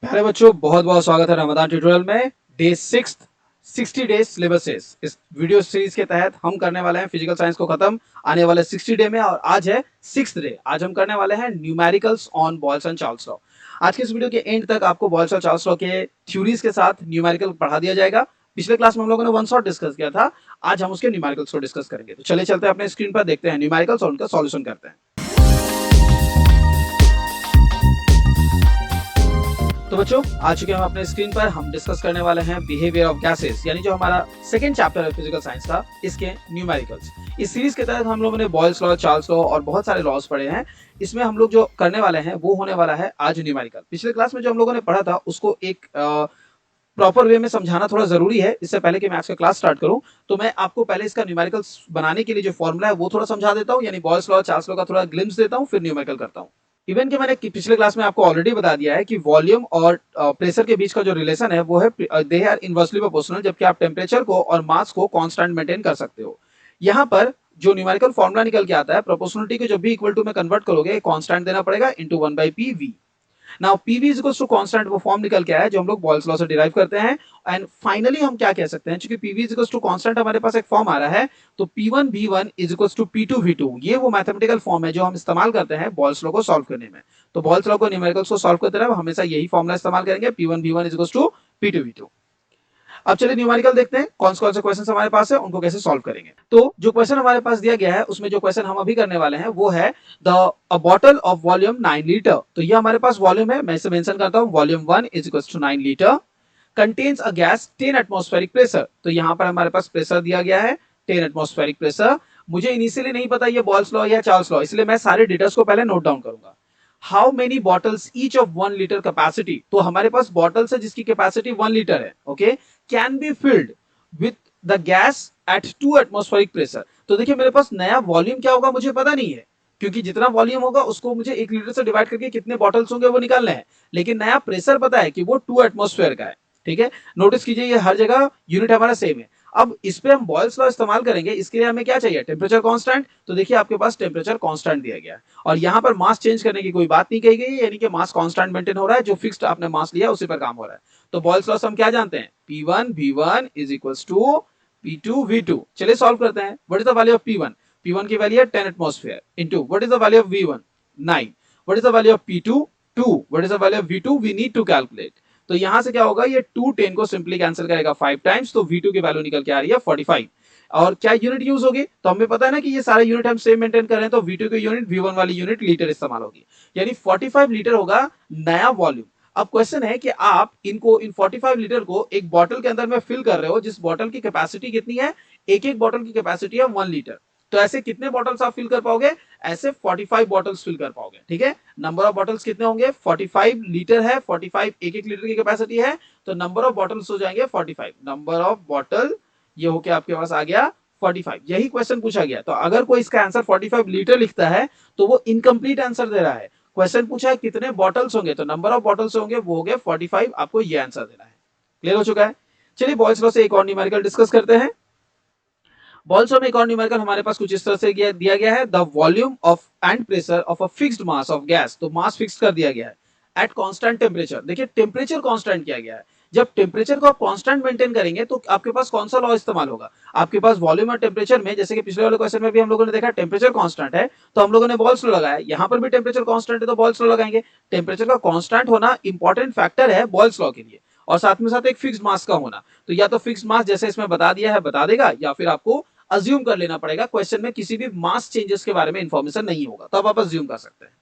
प्यारे बच्चों, बहुत बहुत स्वागत है रमजान ट्यूटोरियल में। डे 6 60 डेज सिलेबसेस इस वीडियो सीरीज के तहत हम करने वाले हैं फिजिकल साइंस को खत्म आने वाले 60 डे में। और आज है 6th डे। आज हम करने वाले हैं numericals on Boyle's and Charles law. आज के इस वीडियो के एंड तक आपको बॉयल्स और चार्ल्स लॉ के थ्योरीज के साथ न्यूमेरिकल पढ़ा दिया जाएगा। पिछले क्लास में हम लोगों ने वन शॉट डिस्कस किया था, आज हम उसके न्यूमेरिकल्स को डिस्कस करेंगे। तो चलिए चलते हैं अपने स्क्रीन पर, देखते हैं न्यूमेरिकल्स और उनका सॉल्यूशन करते हैं। तो बच्चों, आ चुके हैं हम अपने स्क्रीन पर। हम डिस्कस करने वाले हैं बिहेवियर ऑफ गैसेस, यानी जो हमारा सेकंड चैप्टर है फिजिकल साइंस का, इसके न्यूमेरिकल्स। इस सीरीज के तहत हम लोगों ने बॉयल्स लॉ, चार्ल्स लॉ और बहुत सारे लॉज पढ़े हैं। इसमें हम लोग जो करने वाले हैं वो होने वाला है आज न्यूमेरिकल। पिछले क्लास में जो हम लोगों ने पढ़ा था उसको एक प्रॉपर वे में समझाना थोड़ा जरूरी है। इससे पहले कि मैं आज का क्लास स्टार्ट करूं, तो मैं आपको पहले इसका न्यूमेरिकल्स बनाने के लिए जो फॉर्मूला है वो थोड़ा समझा देता हूं, यानी बॉयल्स लॉ, चार्ल्स लॉ का थोड़ा ग्लिम्स देता हूं, फिर न्यूमेरिकल करता हूं। इवन कि मैंने पिछले क्लास में आपको ऑलरेडी बता दिया है कि वॉल्यूम और प्रेशर के बीच का जो रिलेशन है वो है दे आर इनवर्सली प्रोपोर्शनल, जबकि आप टेम्परेचर को और मास को कांस्टेंट मेंटेन कर सकते हो। यहाँ पर जो न्यूमेरिकल फॉर्मूला निकल के आता है, प्रोपोर्शनलिटी को जब भी इक्वल टू में कन्वर्ट करोगे, कांस्टेंट देना पड़ेगा into 1/pv। Now PV is equal to constant, वो फॉर्म निकल के आया है जो हम लोग बॉयल्स लॉ से डिराइव करते हैं। एंड फाइनली हम क्या कह सकते हैं, क्योंकि PV is equal to constant हमारे पास एक फॉर्म आ रहा है, तो P1 V1 is equal to P2 V2। ये वो मैथमेटिकल फॉर्म है जो हम इस्तेमाल करते हैं बॉयल्स लॉ को सॉल्व करने में। तो बॉयल्स लॉ को न्यूमेरिकल्स को सॉल्व करते रहे हमेशा यही फॉर्मूला इस्तेमाल करेंगे, P1 V1 is equal to P2 V2। अब चलिए न्यूमेरिकल देखते हैं कौन से क्वेश्चन हमारे पास है, उनको कैसे सॉल्व करेंगे। तो जो क्वेश्चन हमारे पास दिया गया है उसमें जो क्वेश्चन हम अभी करने वाले हैं वो है अ बॉटल ऑफ वॉल्यूम 9 लीटर। तो ये हमारे पास वॉल्यूम है, मैं इसे मेंशन करता हूं, volume 1 is equal to 9 litre, contains a gas 10 atmospheric pressure. तो यहाँ पर हमारे पास प्रेशर दिया गया है 10 एटमॉस्फेरिक प्रेशर। मुझे इनिशियली नहीं पता ये बॉयल्स लॉ या चार्ल्स लॉ, इसलिए मैं सारे डिटेल्स को पहले नोट डाउन करूंगा। How many bottles each of 1 litre capacity. तो हमारे पास बॉटल्स है जिसकी कैपेसिटी 1 लीटर है, okay, can be filled with the gas eight 2 atmospheric pressure. तो देखिए मेरे पास नया वॉल्यूम क्या होगा मुझे पता नहीं है, क्योंकि जितना वॉल्यूम होगा उसको मुझे 1 लीटर से डिवाइड करके कितने बॉटल्स होंगे वो निकालना है। लेकिन नया प्रेशर पता है कि वो 2 एटमॉस्फेयर का है, ठीक है। नोटिस कीजिए ये हर जगह यूनिट हमारा सेम है। अब इस पे हम बॉयल्स लॉ इस्तेमाल करेंगे, इसके लिए हमें क्या चाहिए, टेम्परेचर कांस्टेंट। तो देखिए आपके पास टेम्परेचर कांस्टेंट दिया गया है और यहाँ पर मास चेंज करने की कोई बात नहीं कही गई, यानी कि मास कांस्टेंट मेंटेन हो रहा है, जो फिक्स्ड आपने मास लिया उसी पर काम हो रहा है। तो बॉयल्स लॉ हम क्या जानते हैं, P1 V1 is equals to P2 V2। चलिए सॉल्व करते हैं। What is the value of P1? P1 की वैल्यू है 10 atmosphere into what is the value of V1? 9। What is the value of P2? 2। What is the value of V2? We need to calculate. तो यहां से क्या होगा, ये 2 10 को simply cancel करेगा 5 टाइम्स, तो V2 की वैल्यू निकल के आ रही है 45। और क्या यूनिट यूज होगी, तो हमें पता है ना कि ये सारे यूनिट हम सेम मेंटेन कर रहे हैं, तो V2 की यूनिट V1 वाली यूनिट लीटर इस्तेमाल होगी, यानी 45 लीटर होगा नया वॉल्यूम। अब क्वेश्चन है कि आप इनको इन 45 लीटर को एक बॉटल के अंदर में फिल कर रहे हो, जिस बॉटल की कैपेसिटी कितनी है, एक एक बॉटल की कैपेसिटी है 1 लीटर। तो ऐसे कितने बॉटल्स आप फिल कर पाओगे, ऐसे 45 बॉटल्स फिल कर पाओगे, ठीक है। नंबर ऑफ बॉटल्स कितने होंगे, 45 लीटर है, 45 एक एक लीटर की कैपेसिटी है, तो नंबर ऑफ बॉटल्स हो जाएंगे 45। नंबर ऑफ बॉटल ये होके आपके पास आ गया 45। यही क्वेश्चन पूछा गया, तो अगर कोई इसका आंसर 45 लीटर लिखता है तो वो इनकम्प्लीट आंसर दे रहा है। क्वेश्चन पूछा है कितने बॉटल्स होंगे, तो नंबर ऑफ बॉटल्स होंगे वो हो गए 45, आपको ये आंसर देना है। क्लियर हो चुका है। चलिए बॉयल्स लॉ से एक और न्यूमेरिकल डिस्कस करते हैं। बॉयल्स लॉ में एक और न्यूमेरिकल हमारे पास कुछ इस तरह से दिया गया है, the volume of and pressure of a fixed mass of gas. तो मास फिक्स कर दिया गया है एट कांस्टेंट टेम्परेचर। देखिए टेम्परेचर कांस्टेंट किया गया है, जब टेम्परेचर को आप कांस्टेंट मेंटेन करेंगे तो आपके पास कौन सा लॉ इस्तेमाल होगा, आपके पास वॉल्यूम और टेम्परेचर में, जैसे कि पिछले वाले क्वेश्चन में भी हम लोगों ने देखा टेम्परेचर कांस्टेंट है तो हम लोगों ने बॉयल्स लॉ लगाया, यहां पर भी टेम्परेचर कांस्टेंट है तो बॉयल्स लॉ लगाएंगे। टेम्परेचर का कांस्टेंट होना इंपॉर्टेंट फैक्टर है बॉयल्स लॉ के लिए, और साथ में साथ एक फिक्स्ड मास का होना। तो या तो फिक्स्ड मास जैसे इसमें बता दिया है बता देगा, या फिर आपको अज्यूम कर लेना पड़ेगा, क्वेश्चन में किसी भी मास चेंजेस के बारे में इंफॉर्मेशन नहीं होगा, तब आप अज्यूम कर सकते हैं।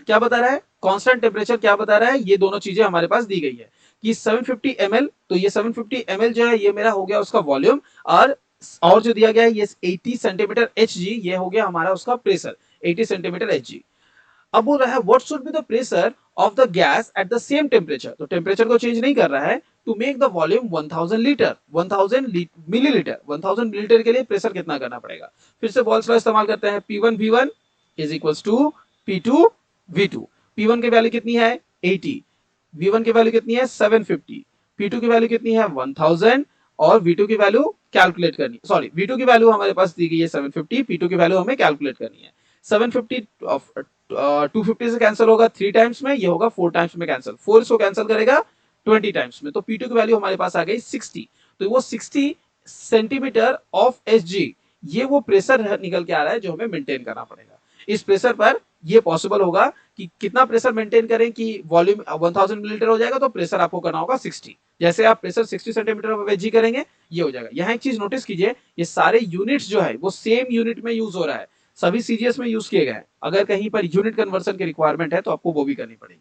क्या बता रहा है, कांस्टेंट टेम्परेचर क्या बता रहा है, ये दोनों चीजें हमारे पास दी गई है कि 750 ml। तो ये 750 ml जो है ये मेरा हो गया उसका वॉल्यूम, और जो दिया गया है ये 80 सेंटीमीटर Hg, ये हो गया हमारा उसका प्रेशर 80 सेंटीमीटर Hg। अब बोल रहा है what should be the pressure of the gas at the same temperature. तो टेम्परेचर को चेंज नहीं कर रहा है, to make the volume 1000 litre, 1000 millilitre. 1000 millilitre के लिए प्रेशर कितना करना पड़ेगा। फिर से बॉयल्स लॉ इस्तेमाल करते हैं, P1 V1 is equals to P2 V2। P1 की वैल्यू कितनी है 80, V1 की वैल्यू कितनी है 750, P2 की वैल्यू कितनी है 1000, और V2 की वैल्यू कैलकुलेट करनी, V2 की वैल्यू हमारे पास दी गई है 750, P2 की वैल्यू हमें कैलकुलेट करनी है। 750 250 से कैंसिल होगा 3 टाइम्स में, ये होगा 4 टाइम्स में कैंसिल, 4 इसको कैंसिल करेगा 20 टाइम्स में, तो P2 की वैल्यू हमारे पास आ गई 60। तो वो 60 सेंटीमीटर ऑफ Hg, ये वो प्रेशर निकल के आ रहा है जो हमें मेंटेन करना पड़ेगा। इस प्रेशर पर ये पॉसिबल होगा कि कितना प्रेशर मेंटेन करें कि वॉल्यूम 1000 मिलीलीटर हो जाएगा, तो प्रेशर आपको करना होगा 60। जैसे आप प्रेशर 60 सेंटीमीटर ऑफ Hg करेंगे, ये हो जाएगा। यहाँ एक चीज नोटिस कीजिए, ये सारे यूनिट्स जो है वो सेम यूनिट में यूज हो रहा है, सभी सीजीएस में यूज किए गए हैं। अगर कहीं पर यूनिट कन्वर्सन की रिक्वायरमेंट है तो आपको वो भी करनी पड़ेगी।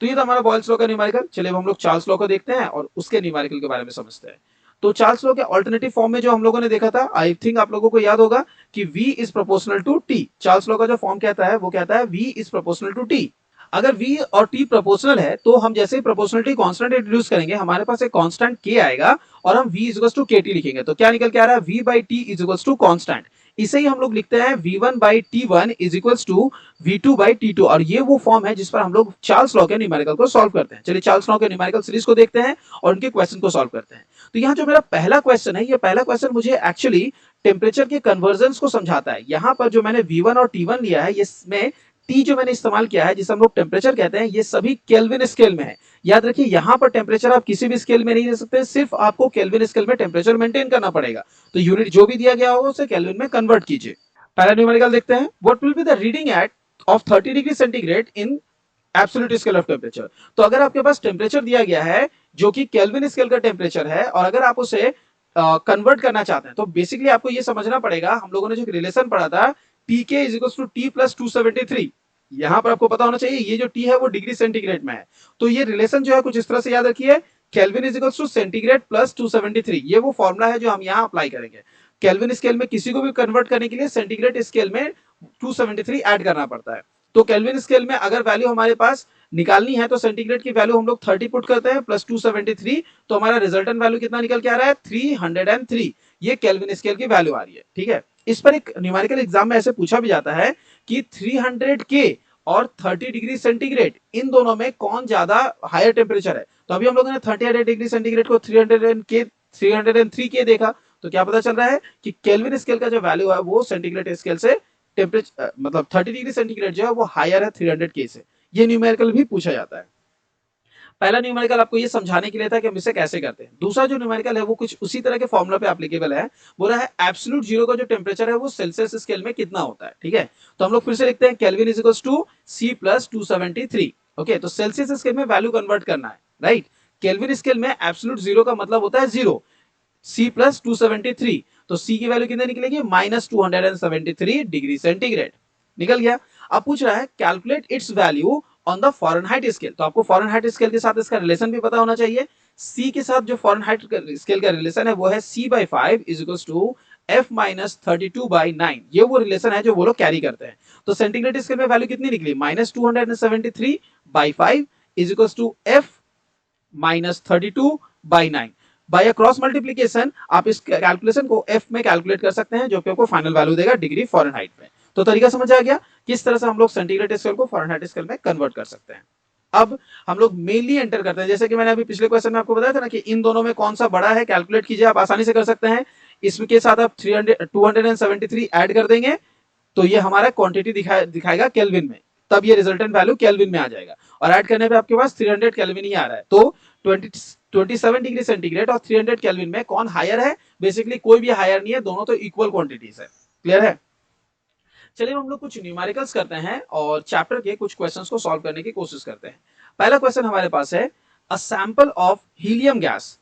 तो ये था हमारा बॉयल्स लॉ का न्यूमेरिकल। चलिए हम लोग चार्ल्स लॉ को देखते हैं और उसके न्यूमेरिकल के बारे में समझते हैं। तो चार्ल्स लॉ के अल्टरनेटिव फॉर्म में जो हम लोगों ने देखा था, आई थिंक आप लोगों को याद होगा कि V is proportional to T। Charles law का जो फॉर्म कहता है वो कहता है V is proportional to T। अगर V और T प्रोपोर्शनल है तो हम जैसे ही प्रोपोर्शनलिटी कांस्टेंट इंट्रोड्यूस करेंगे, हमारे पास एक कांस्टेंट K आएगा और हम V इक्वल्स टू KT लिखेंगे। तो क्या निकल के आ रहा है, V by T is equals to constant. इसे ही हम लोग लिखते हैं V1 by T1 is equals to V2 by T2, और ये वो फॉर्म है जिस पर हम लोग चार्ल्स लॉ के न्यूमेरिकल को सॉल्व करते हैं। चलिए चार्ल्स लॉ के न्यूमेरिकल सीरीज को देखते हैं और उनके क्वेश्चन को सॉल्व करते हैं। तो यहाँ जो मेरा पहला क्वेश्चन है, ये पहला क्वेश्चन मुझे एक्चुअली टेम्परेचर के कन्वर्जन को समझाता है। यहाँ पर जो मैंने V1 और T1 लिया है, इसमें T जो मैंने इस्तेमाल किया है जिसे हम लोग टेम्परेचर कहते हैं, ये सभी केल्विन स्केल में है। याद रखिए यहाँ पर टेम्परेचर आप किसी भी स्केल में नहीं ले सकते, सिर्फ आपको केल्विन स्केल में टेम्परेचर मेंटेन करना पड़ेगा। तो यूनिट जो भी दिया गया होगा उसे केल्विन में कन्वर्ट कीजिए। पहला न्यूमेरिकल देखते हैं, what will be the reading at of 30 degree centigrade in absolute scale of temperature. तो अगर आपके पास टेम्परेचर दिया गया है जो कि केल्विन स्केल का टेम्परेचर है, और अगर आप उसे कन्वर्ट करना चाहते हैं, तो बेसिकली आपको ये समझना पड़ेगा, हम लोगों ने जो रिलेशन पढ़ा था Tk is equal to T plus 273, यहां पर आपको पता होना चाहिए ये जो T है वो डिग्री सेंटीग्रेड में है। तो ये रिलेशन जो है कुछ इस तरह से याद रखिए, Kelvin is equal to centigrade plus 273, ये वो फॉर्मूला है जो हम यहाँ अप्लाई करेंगे। केल्विन स्केल में किसी को भी कन्वर्ट करने के लिए सेंटीग्रेड स्केल में 273 ऐड करना पड़ता है। तो केल्विन स्केल में अगर वैल्यू हमारे पास निकालनी है तो सेंटीग्रेड की वैल्यू हम लोग 30 पुट करते हैं प्लस 273, तो हमारा रिजल्टेंट वैल्यू कितना निकल के आ रहा है, 303। ये केल्विन स्केल की वैल्यू आ रही है। ठीक है, इस पर एक न्यूमेरिकल एग्जाम में ऐसे पूछा भी जाता है कि 300 के और 30 डिग्री सेंटीग्रेड इन दोनों में कौन ज्यादा हायर टेम्परेचर है। तो अभी हम लोगों ने 30 डिग्री सेंटीग्रेड को 303 के देखा, तो क्या पता चल रहा है कि केल्विन स्केल का जो वैल्यू है वो सेंटीग्रेड स्केल से टेम्परेचर मतलब 30 डिग्री सेंटीग्रेड जो है वो हायर है 300 के से। ये न्यूमेरिकल भी पूछा जाता है। पहला न्यूमेरिकल आपको ये समझाने के लिए था कि हम इसे कैसे करते हैं। दूसरा जो न्यूमेरिकल है वो कुछ उसी तरह के फॉर्मूला पे एप्लीकेबल है, बोला है एब्सोल्यूट जीरो का जो टेम्परेचर है वो सेल्सियस स्केल में कितना होता है। ठीक है, तो हम लोग फिर से लिखते हैं Kelvin is equals to C plus 273। Okay, तो सेल्सियस स्केल में वैल्यू कन्वर्ट करना है, राइट। केल्विन स्केल में एब्सोल्यूट जीरो का मतलब होता है जीरो, C प्लस 273, तो C की वैल्यू कितनी निकलेगी, माइनस 273 डिग्री सेंटीग्रेड निकल गया। अब पूछ रहा है calculate its value on the Fahrenheit scale. तो आपको फॉरेनहाइट स्केल के साथ इसका रिलेशन भी पता होना चाहिए। C के साथ जो फॉरेनहाइट स्केल का रिलेशन है वो है C/5 is equal to F minus 32/9। ये वो रिलेशन है जो वो लोग कैरी करते हैं। तो सेंटीग्रेड स्केल में वैल्यू कितनी निकली, minus 273/5 is equal to F minus 32/9। By a cross multiplication आप इस कैलकुलेशन को F में कैलकुलेट कर सकते हैं, जो कि आपको फाइनल वैल्यू देगा डिग्री फॉरेनहाइट में। तो तरीका समझ आ गया किस तरह से हम लोग सेंटीग्रेड स्केल को फॉरेनहाइट स्केल में कन्वर्ट कर सकते हैं। अब हम लोग मेनली एंटर करते हैं, जैसे कि मैंने अभी पिछले क्वेश्चन में आपको बताया था ना कि इन दोनों में कौन सा बड़ा है, कैलकुलेट कीजिए, आप आसानी से कर सकते हैं। इसके साथ आप 273 ऐड कर देंगे तो ये हमारा क्वांटिटी दिखाएगा केल्विन में, तब ये रिजल्टेंट वैल्यू केल्विन में आ जाएगा, और ऐड करने पे आपके पास 300 केल्विन ही आ रहा है। तो 27 डिग्री सेंटीग्रेड और 300 केल्विन में कौन हायर है, बेसिकली कोई भी हायर नहीं है, दोनों तो इक्वल क्वांटिटीज है। क्लियर है। चलिए हम लोग कुछ न्यूमेरिकल्स करते हैं और चैप्टर के कुछ क्वेश्चंस को सॉल्व करने की कोशिश करते हैं। पहला क्वेश्चन हमारे पास है, a sample of helium gas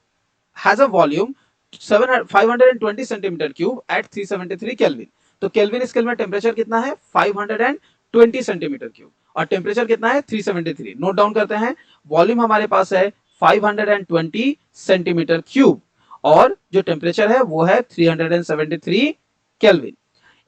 has a volume 520 centimetre cube at 373 Kelvin. तो केल्विन स्केल में टेम्परेचर कितना है, 520 सेंटीमीटर क्यूब, और टेम्परेचर कितना है, 373। नोट डाउन करते हैं, वॉल्यूम हमारे पास है 520 सेंटीमीटर क्यूब और जो टेम्परेचर है वो है 373 केल्विन।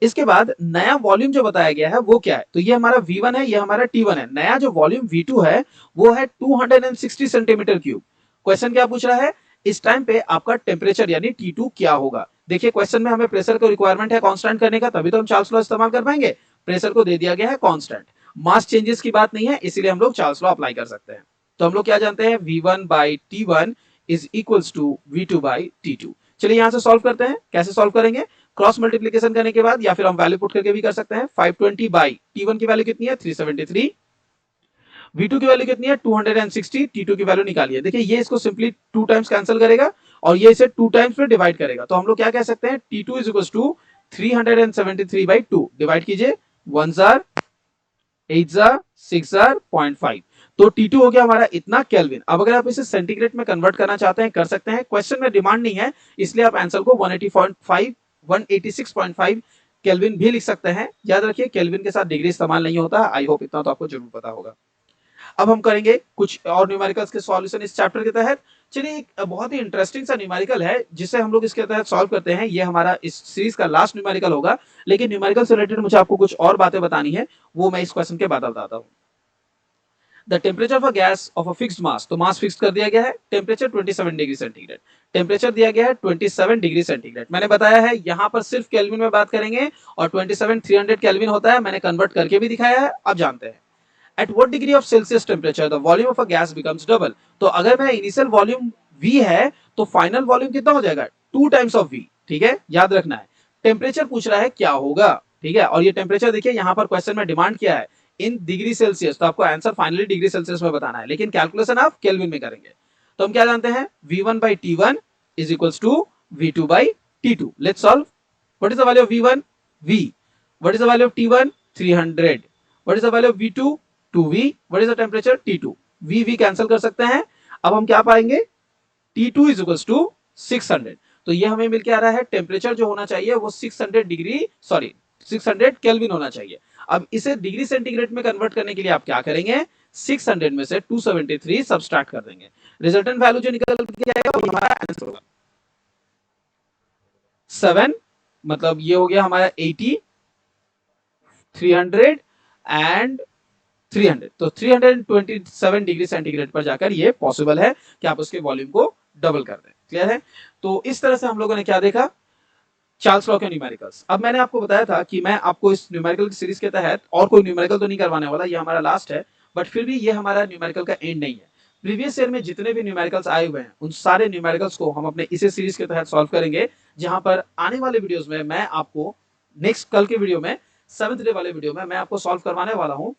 इसके बाद नया वॉल्यूम जो बताया गया है वो क्या है, तो ये हमारा V1 है, ये हमारा T1 है। नया जो वॉल्यूम V2 है वो है 260 सेंटीमीटर क्यूब। क्वेश्चन क्या पूछ रहा है, इस टाइम पे आपका टेम्परेचर यानी T2 क्या होगा। देखिए क्वेश्चन में हमें प्रेशर को रिक्वायरमेंट है कांस्टेंट करने का, तभी तो हम चार्ल्स लॉ इस्तेमाल कर पाएंगे। प्रेशर को दे दिया गया है कांस्टेंट, मास चेंजेस की बात नहीं है, इसीलिए हम लोग चार्ल्स लॉ अप्लाई कर सकते हैं। तो हम लोग क्या जानते हैं, V1/T1 is equals to V2/T2। चलिए यहां से सॉल्व करते हैं, कैसे सॉल्व करेंगे। क्रॉस मल्टीप्लीकेशन करने के बाद या फिर हम वैल्यू पुट करके भी कर सकते हैं। 520 बाई T1 की वैल्यू कितनी है 373, V2 की वैल्यू कितनी है 260, T2 की वैल्यू निकालिए। देखिए ये इसको सिंपली 2 टाइम्स कैंसिल करेगा और ये इसे 2 टाइम्स में डिवाइड करेगा, तो हम लोग क्या कह सकते हैं T2 is equal to 373 by 2, divide कीजिए 1 जार 8 जार 6 जार 0.5, तो T2 हो गया हमारा इतना केल्विन। अब अगर आप इसे सेंटीग्रेड में कन्वर्ट करना चाहते हैं कर सकते हैं, क्वेश्चन में डिमांड नहीं है इसलिए आप आंसर को 186.5 केल्विन भी लिख सकते हैं। याद रखिए केल्विन के साथ डिग्री इस्तेमाल नहीं होता। आई होप इतना तो आपको जरूर पता होगा। अब हम करेंगे कुछ और न्यूमेरिकल्स के सॉल्यूशन इस चैप्टर के तहत। चलिए एक बहुत ही इंटरेस्टिंग सा न्यूमेरिकल है जिसे हम लोग इसके तहत सॉल्व करते हैं। ये हमारा इस सीरीज का लास्ट न्यूमेरिकल होगा, लेकिन न्यूमेरिकल से रिलेटेड मुझे आपको कुछ और बातें बतानी है, वो मैं इस क्वेश्चन के बाद बताता हूँ। The temperature of a gas of a fixed mass, तो मास फिक्स कर दिया गया है, टेम्परेचर 27 डिग्री सेंटीग्रेड, टेम्परेचर दिया गया है 27 डिग्री सेंटीग्रेड। मैंने बताया है यहाँ पर सिर्फ केल्विन में बात करेंगे और 27 300 केल्विन होता है, मैंने कन्वर्ट करके भी दिखाया है। अब जानते हैं at what degree of Celsius temperature the volume of a gas becomes double। तो अगर मैं इनिशियल वॉल्यूम V है तो फाइनल वॉल्यूम कितना हो जाएगा 2 टाइम्स ऑफ V। ठीक है, याद रखना है। टेम्परेचर पूछ रहा है क्या होगा, ठीक है, और ये टेम्परेचर देखिए यहाँ पर क्वेश्चन में डिमांड किया है इन डिग्री सेल्सियस, तो आपको आंसर फाइनली डिग्री सेल्सियस में बताना है, लेकिन कैलकुलेशन आप केल्विन में करेंगे। तो हम क्या जानते हैं V1 by T1 is equals to V2 by T2। Let's solve. What is the value of V1 V, what is the value of T1 300, what is the value of V2 2V, what is the temperature T2, V cancel कर सकते हैं। अब हम क्या पाएंगे T2 is equals to 600, तो ये हमें मिल के आ रहा है टेम्परेचर जो होना चाहिए वो 600 केल्विन होना चाहिए। अब इसे डिग्री सेंटीग्रेड में कन्वर्ट करने के लिए आप क्या करेंगे 600 में से 273 सब्सट्रैक्ट कर देंगे, रिजल्टेंट वैल्यू जो निकल के आएगा वो हमारा आंसर होगा 7, मतलब ये हो गया हमारा 80 300 एंड 300, तो 327 डिग्री सेंटीग्रेड पर जाकर ये पॉसिबल है कि आप उसके वॉल्यूम को डबल कर दें। क्लियर है? तो इस तरह से हम लोगों ने क्या देखा चार्ल्स लॉ के न्यूमेरिकल्स। अब मैंने आपको बताया था कि मैं आपको इस न्यूमेरिकल की सीरीज के तहत और कोई न्यूमेरिकल तो नहीं करवाने वाला, ये हमारा लास्ट है, बट फिर भी ये हमारा न्यूमेरिकल का एंड नहीं है। प्रीवियस ईयर में जितने भी न्यूमेरिकल्स आए हुए हैं उन सारे न्यूमेरिकल्स को हम अपने इसी सीरीज के तहत सॉल्व करेंगे, जहां पर आने वाले वीडियोस में मैं आपको नेक्स्ट कल के वीडियो में 7th डे वाले वीडियो में मैं आपको सॉल्व करवाने वाला हूं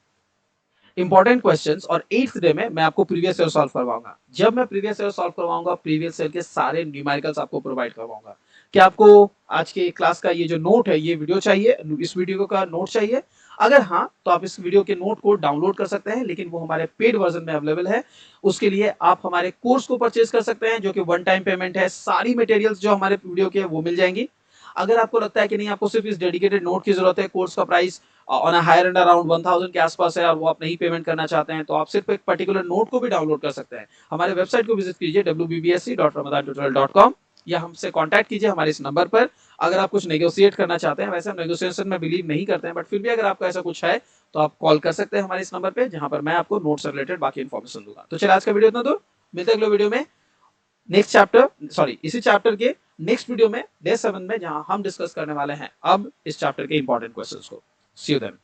इंपॉर्टेंट क्वेश्चंस, और 8th डे में मैं आपको प्रीवियस ईयर सॉल्व करवाऊंगा। जब मैं प्रीवियस ईयर सॉल्व करवाऊंगा प्रीवियस ईयर के सारे न्यूमेरिकल्स आपको प्रोवाइड करवाऊंगा। क्या आपको आज के क्लास का ये जो नोट है ये वीडियो चाहिए, इस वीडियो का नोट चाहिए? अगर हाँ तो आप इस वीडियो के नोट को डाउनलोड कर सकते हैं, लेकिन वो हमारे पेड वर्जन में अवेलेबल है। उसके लिए आप हमारे कोर्स को परचेज कर सकते हैं जो कि वन टाइम पेमेंट है। सारी मटेरियल्स जो हमारे वीडियो के वो मिल जाएंगी। अगर आपको लगता है कि नहीं आपको सिर्फ इस डेडिकेटेड नोट की जरूरत है, कोर्स का price on higher and around 1000 के आसपास है और वो आप नहीं पेमेंट करना चाहते हैं, तो आप सिर्फ एक पर्टिकुलर नोट को भी डाउनलोड कर सकते हैं। हमारे वेबसाइट को विजिट कीजिए wbbsc.ramadantutorial.com या हमसे कांटेक्ट कीजिए हमारे इस नंबर पर। अगर आप कुछ नेगोशिएट करना चाहते हैं, वैसे हम नेगोशिएशन में बिलीव नहीं करते हैं, बट फिर भी अगर आपका ऐसा कुछ है तो आप कॉल कर सकते हैं हमारे इस नंबर पे, जहां पर मैं आपको नोट से रिलेटेड बाकी इन्फॉर्मेशन दूंगा। तो चलिए आज का वीडियो इतना दूर, मिलते हैं अगले वीडियो में नेक्स्ट चैप्टर इसी चैप्टर के नेक्स्ट वीडियो में डे 7 में, जहां हम डिस्कस करने वाले हैं अब इस चैप्टर के इंपॉर्टेंट क्वेश्चंस को। सी यू देन।